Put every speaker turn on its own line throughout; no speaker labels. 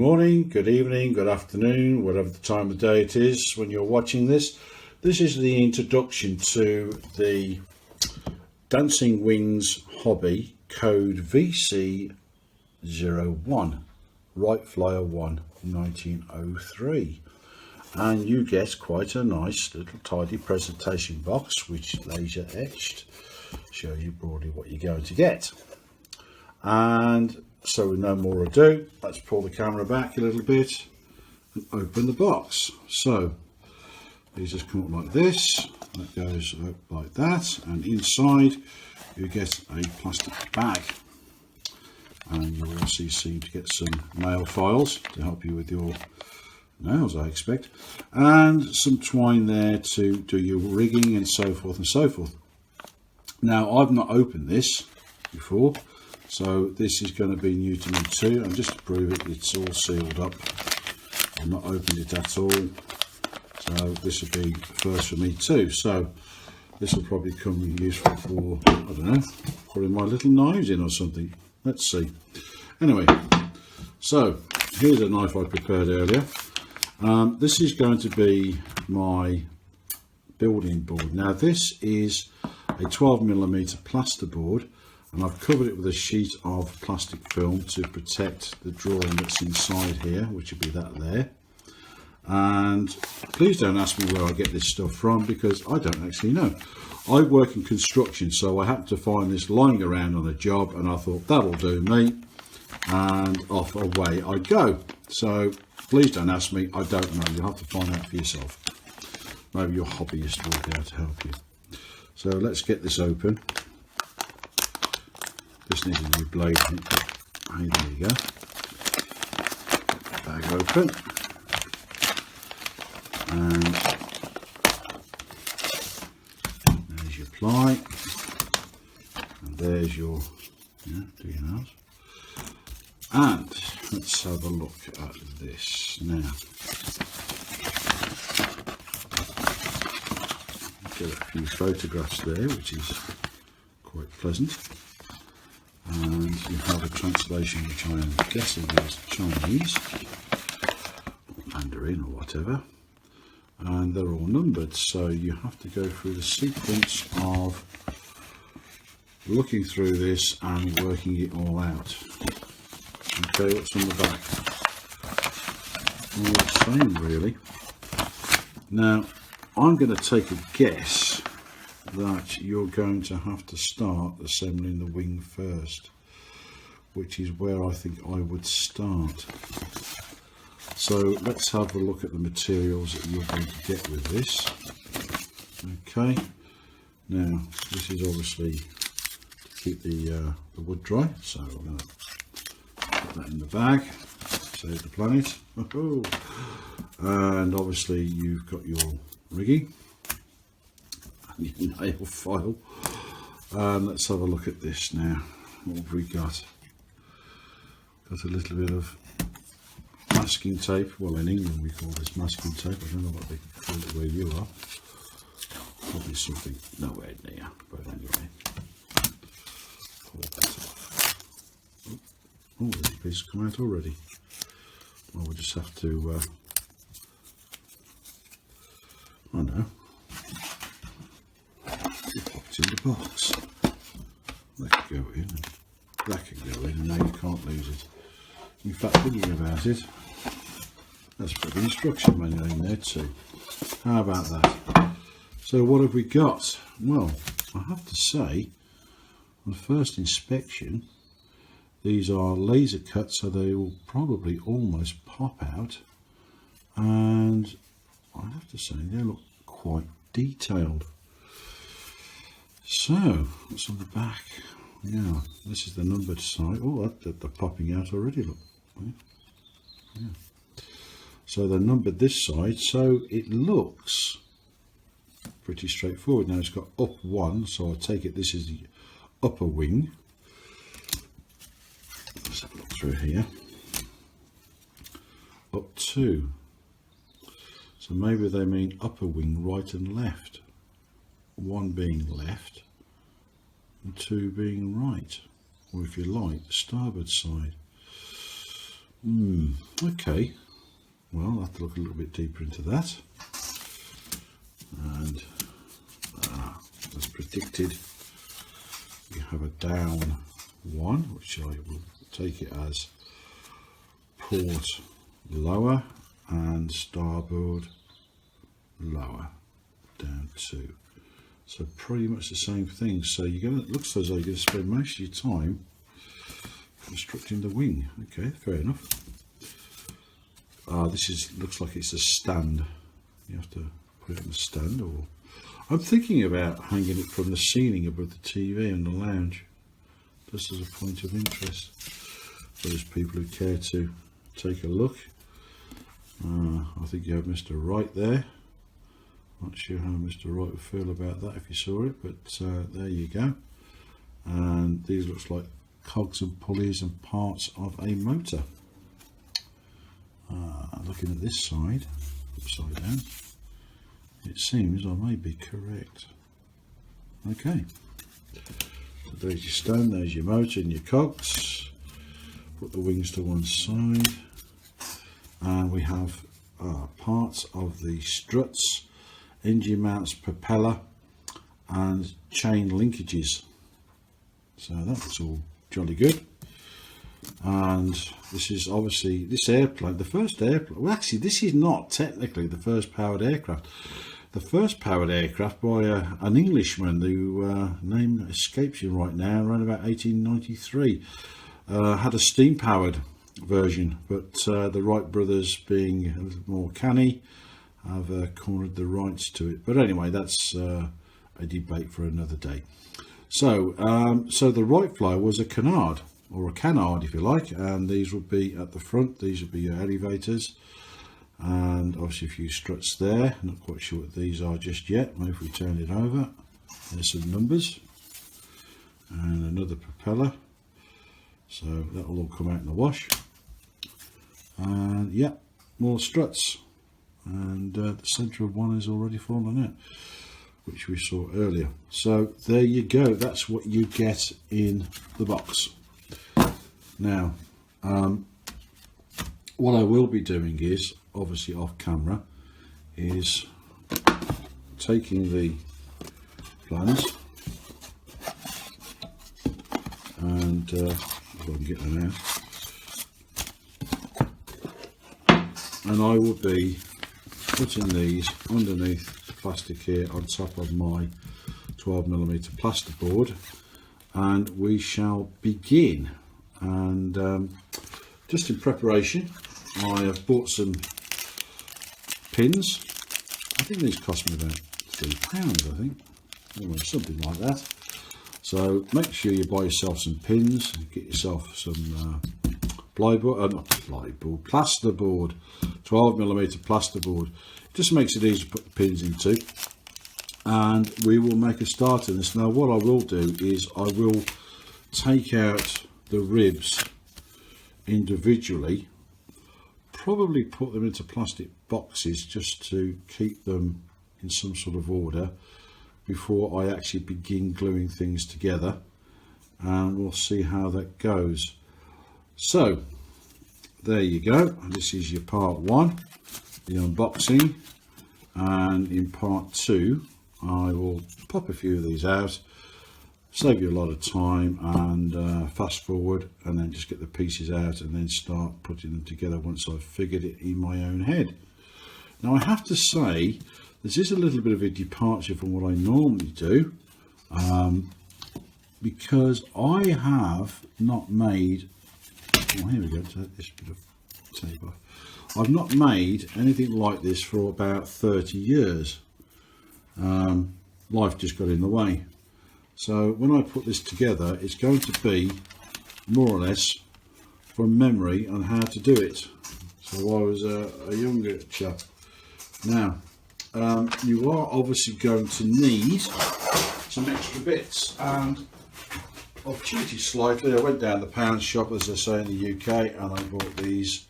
morning, good evening, good afternoon, whatever the time of day it is when you're watching this. This is the introduction to the Dancing Wings hobby, code VC01, Wright Flyer 1, 1903. And you get quite a nice little tidy presentation box, which laser etched, shows you broadly what you're going to get. And so with no more ado, let's pull the camera back a little bit and open the box. So these just come up like this, that goes up like that, and inside you get a plastic bag, and you also seem to get some nail files to help you with your nails, I expect, and some twine there to do your rigging and so forth and so forth. Now, I've not opened this before, so this is going to be new to me too, and just to prove it, it's all sealed up. I've not opened it at all, so this will be first for me too. So this will probably come useful for, I don't know, putting my little knives in or something. Let's see. Anyway, so here's a knife I prepared earlier. This is going to be my building board. Now this is a 12mm plaster board, and I've covered it with a sheet of plastic film to protect the drawing that's inside here, which would be that there. And please don't ask me where I get this stuff from, because I don't actually know. I work in construction, so I happened to find this lying around on a job, and I thought that'll do me, and off away I go. So please don't ask me, I don't know. You'll have to find out for yourself. Maybe your hobbyist will be able to help you. So let's get this open. This needs a new blade. Hey, there you go. Bag open. And there's your ply. And there's your, do your nails. And let's have a look at this now. Get a few photographs there, which is quite pleasant. And you have a translation which I am guessing is Chinese, or Mandarin or whatever, and they're all numbered, so you have to go through the sequence of looking through this and working it all out. Okay, what's on the back? All the same really. Now I'm going to take a guess that you're going to have to start assembling the wing first, which is where I think I would start. So let's have a look at the materials that you're going to get with this. Okay, now this is obviously to keep the wood dry, so I'm going to put that in the bag, save the planet. And obviously you've got your rigging and your nail file. Let's have a look at this now. What have we got? Got a little bit of masking tape. Well, in England we call this masking tape. I don't know what they call it where you are. Probably something nowhere near, but anyway. Pull that off. Oh, this piece has come out already. Well, we'll just have to I know. It popped in the box. That can go in, and that can go in, and now you can't lose it. In fact, thinking about it, let's put the instruction manual in there too. How about that? So what have we got? Well, I have to say, on first inspection, these are laser cut, so they will probably almost pop out, and I have to say they look quite detailed. So what's on the back? Yeah, this is the numbered side. Oh, they're popping out already, look. Yeah. So they're numbered this side, so it looks pretty straightforward. Now it's got up 1, so I take it this is the upper wing. Let's have a look through here. Up 2. So maybe they mean upper wing, right and left. 1 being left and 2 being right, or if you like, the starboard side. Okay, well, I'll have to look a little bit deeper into that. And as predicted, we have a down 1, which I will take it as port lower and starboard lower, down 2. So pretty much the same thing. So you're going to, it looks as though you're going to spend most of your time constructing the wing. Okay, fair enough. Looks like it's a stand. You have to put it on the stand, or I'm thinking about hanging it from the ceiling above the TV in the lounge, just as a point of interest for those people who care to take a look. I think you have Mr. Wright there. Not sure how Mr. Wright would feel about that if you saw it, but there you go. And these looks like cogs and pulleys and parts of a motor. Looking at this side, upside down, it seems I may be correct. Okay, so there's your stand, there's your motor and your cogs. Put the wings to one side, and we have parts of the struts, engine mounts, propeller and chain linkages. So that's all jolly good. And this is obviously this airplane, the first airplane. Well, actually, this is not technically the first powered aircraft. The first powered aircraft by an Englishman who name escapes you right now, around about 1893, had a steam powered version, but the Wright brothers, being a little more canny, have cornered the rights to it. But anyway, that's a debate for another day. So, so the Wright Flyer was a canard, or a canard if you like, and these would be at the front. These would be your elevators, and obviously a few struts there. Not quite sure what these are just yet. Maybe if we turn it over, there's some numbers, and another propeller. So that will all come out in the wash. And yeah, more struts, and the centre of one is already fallen out, which we saw earlier. So there you go, that's what you get in the box. Now what I will be doing is, obviously off camera, is taking the plans and if I can get them out, and I will be putting these underneath the plastic here on top of my 12mm plasterboard, and we shall begin. And just in preparation, I have bought some pins. I think these cost me about £3, I think, or something like that. So make sure you buy yourself some pins, get yourself some plasterboard, 12mm plasterboard. It just makes it easy to put the pins into, and we will make a start in this. Now what I will do is I will take out the ribs individually, probably put them into plastic boxes just to keep them in some sort of order before I actually begin gluing things together, and we'll see how that goes. So there you go, this is your part 1, the unboxing, and in part 2 I will pop a few of these out, save you a lot of time, and fast forward and then just get the pieces out and then start putting them together once I've figured it in my own head. Now I have to say this is a little bit of a departure from what I normally do, because I have not made, well, here we go, take this bit of tape off. I've not made anything like this for about 30 years. Life just got in the way. So when I put this together, it's going to be more or less from memory on how to do it. So I was a younger chap. Now you are obviously going to need some extra bits, and I've cheated slightly. I went down the pound shop, as I say in the UK, and I bought these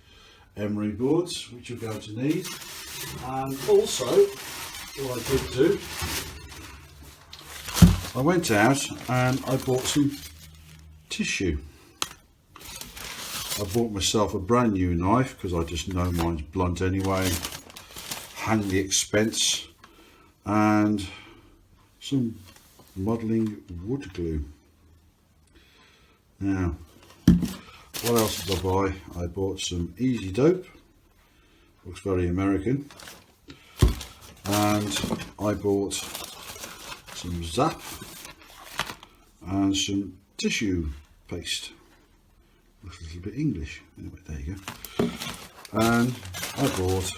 emery boards, which you're going to need. And also what I did do, I went out and I bought some tissue. I bought myself a brand new knife because I just know mine's blunt anyway. Hang the expense, and some modelling wood glue. Now, what else did I buy? I bought some Easy Dope, looks very American, and I bought some Zap and some tissue paste. Looks a little bit English. Anyway, there you go. And I bought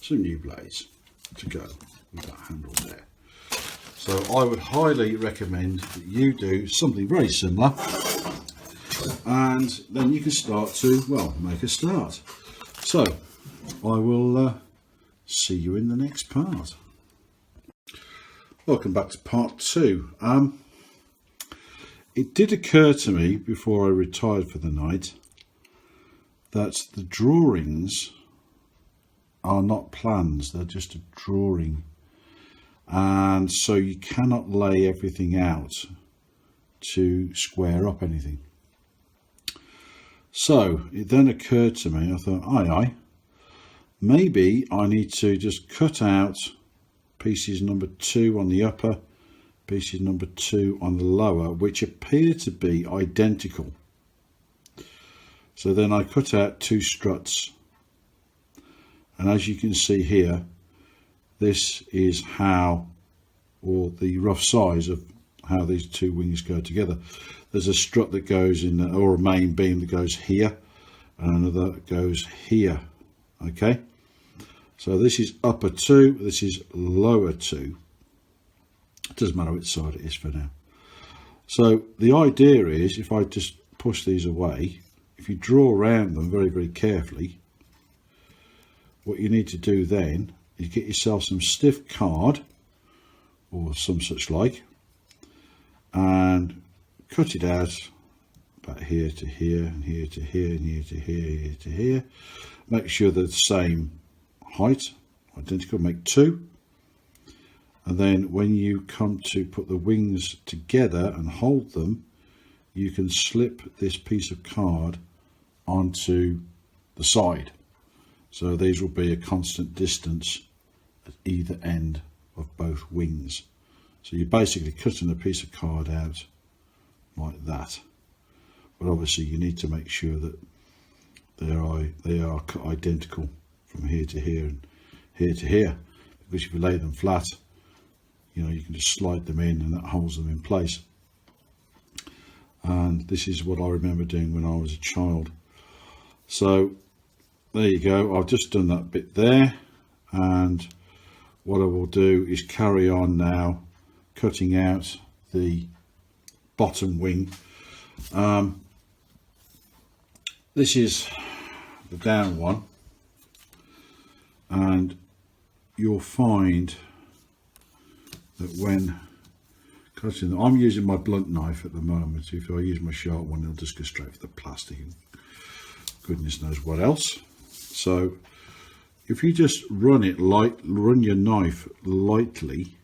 some new blades to go with that handle there. So I would highly recommend that you do something very similar, and then you can start to, well, make a start. So I will see you in the next part. Welcome back to part 2. It did occur to me before I retired for the night that the drawings are not plans, they're just a drawing, and so you cannot lay everything out to square up anything. So it then occurred to me, I thought, aye, maybe I need to just cut out pieces number 2 on the upper, pieces number 2 on the lower, which appear to be identical. So then I cut out 2 struts, and as you can see here, this is how, or the rough size of how these 2 wings go together. There's a strut that goes in, or a main beam that goes here, and another that goes here. Okay, so this is upper 2, this is lower 2. It doesn't matter which side it is for now. So the idea is, if I just push these away, if you draw around them very, very carefully, what you need to do then is get yourself some stiff card or some such like, and cut it out about here to here, and here to here, and here to here, here to here. Make sure they're the same height, identical, make 2. And then when you come to put the wings together and hold them, you can slip this piece of card onto the side. So these will be a constant distance at either end of both wings. So you're basically cutting a piece of card out like that. But obviously you need to make sure that they are identical from here to here and here to here, because if you lay them flat, you know, you can just slide them in and that holds them in place. And this is what I remember doing when I was a child. So there you go, I've just done that bit there, and what I will do is carry on now cutting out the bottom wing. This is the down one, and you'll find that when cutting them, I'm using my blunt knife at the moment. If I use my sharp one, it'll just go straight for the plastic and goodness knows what else. So if you just run your knife lightly,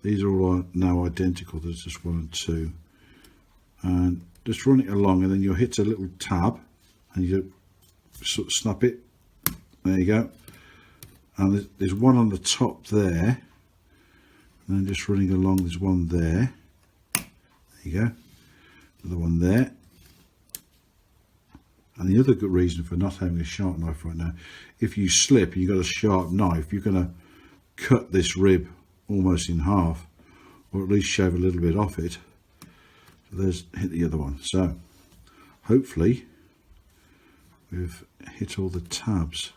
these are all now identical, there's just 1 and 2, and just run it along, and then you'll hit a little tab and you sort of snap it. There you go, and there's one on the top there, and then just running along, there's one there. There you go, another one there. And the other good reason for not having a sharp knife right now, if you slip and you've got a sharp knife, you're going to cut this rib almost in half, or at least shave a little bit off it. So there's, hit the other one. So hopefully we've hit all the tabs.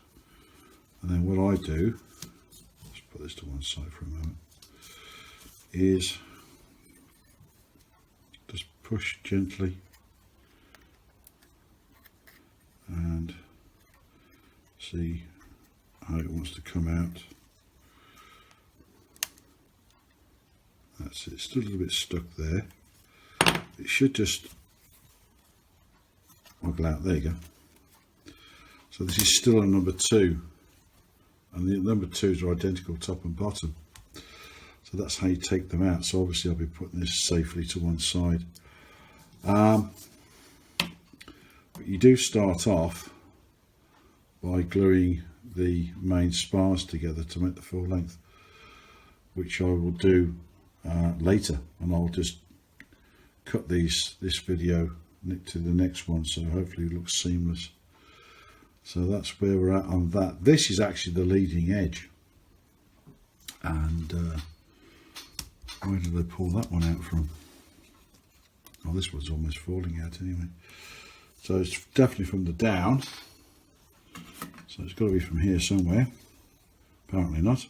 And then what I do, let's put this to one side for a moment, is just push gently and see how it wants to come out. That's it, still a little bit stuck there. It should just wiggle out, there you go. So this is still a number 2, and the number 2s are identical top and bottom. So that's how you take them out. So obviously I'll be putting this safely to one side. you do start off by gluing the main spars together to make the full length, which I will do later, and I'll just cut this video to the next one, so hopefully it looks seamless. So that's where we're at on that. This is actually the leading edge, and where did they pull that one out from? Oh, this one's almost falling out anyway. So it's definitely from the down, so it's got to be from here somewhere. Apparently not.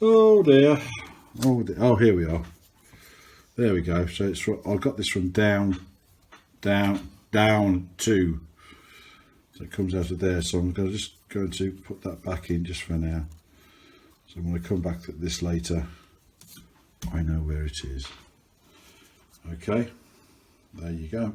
Oh dear. Oh dear. Oh, here we are. There we go. So it's I got this from down to, so it comes out of there. So I'm just going to put that back in just for now. So I'm going to come back to this later. I know where it is. Okay, there you go.